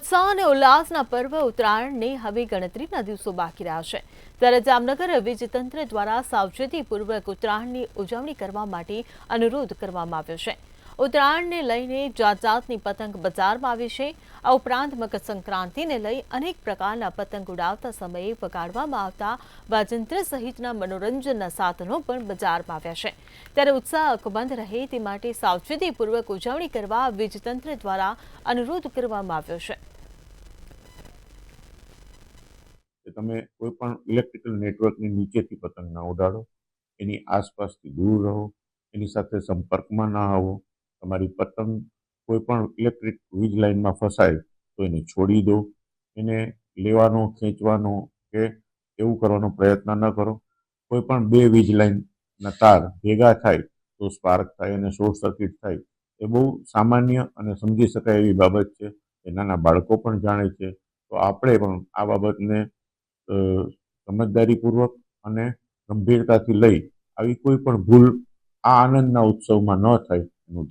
ઉત્સાહ અને ઉલ્લાસના પર્વ ઉત્તરાયણને હવે ગણતરીના દિવસો બાકી રહ્યા છે ત્યારે જામનગર વીજતંત્ર દ્વારા સાવચેતીપૂર્વક ઉત્તરાયણની ઉજવણી કરવા માટે અનુરોધ કરવામાં આવ્યો છે। ઉત્તરાયણને લઈને જાતની પતંગ બજારમાં આવી છે। આ ઉપરાંત મકર સંક્રાંતિને લઈ અનેક પ્રકારના પતંગ ઉડાવતા સમયે વગાડવામાં આવતા વાજંત્ર સહિતના મનોરંજનના સાધનો પણ બજારમાં આવ્યા છે ત્યારે ઉત્સાહ અકબંધ રહે તે માટે સાવચેતીપૂર્વક ઉજવણી કરવા વીજતંત્ર દ્વારા અનુરોધ કરવામાં આવ્યો છે। તમે કોઈ પણ ઇલેક્ટ્રિકલ નેટવર્કની નીચેથી પતંગ ના ઉડાડો, એની આસપાસથી દૂર રહો, એની સાથે સંપર્કમાં ના આવો। તમારી પતંગ કોઈ પણ ઇલેક્ટ્રિક વીજ લાઇનમાં ફસાય તો એને છોડી દો, એને લેવાનો ખેંચવાનો કે એવું કરવાનો પ્રયત્ન ન કરો। કોઈ પણ બે વીજ લાઇનના તાર ભેગા થાય તો સ્પાર્ક થાય અને શોર્ટ સર્કિટ થાય એ બહુ સામાન્ય અને સમજી શકાય એવી બાબત છે, એ નાના બાળકો પણ જાણે છે। તો આપણે પણ આ બાબતને સમજદારીપૂર્વક અને ગંભીરતાથી લઈ આવી કોઈ પણ ભૂલ આ આનંદના ઉત્સવમાં ન થાય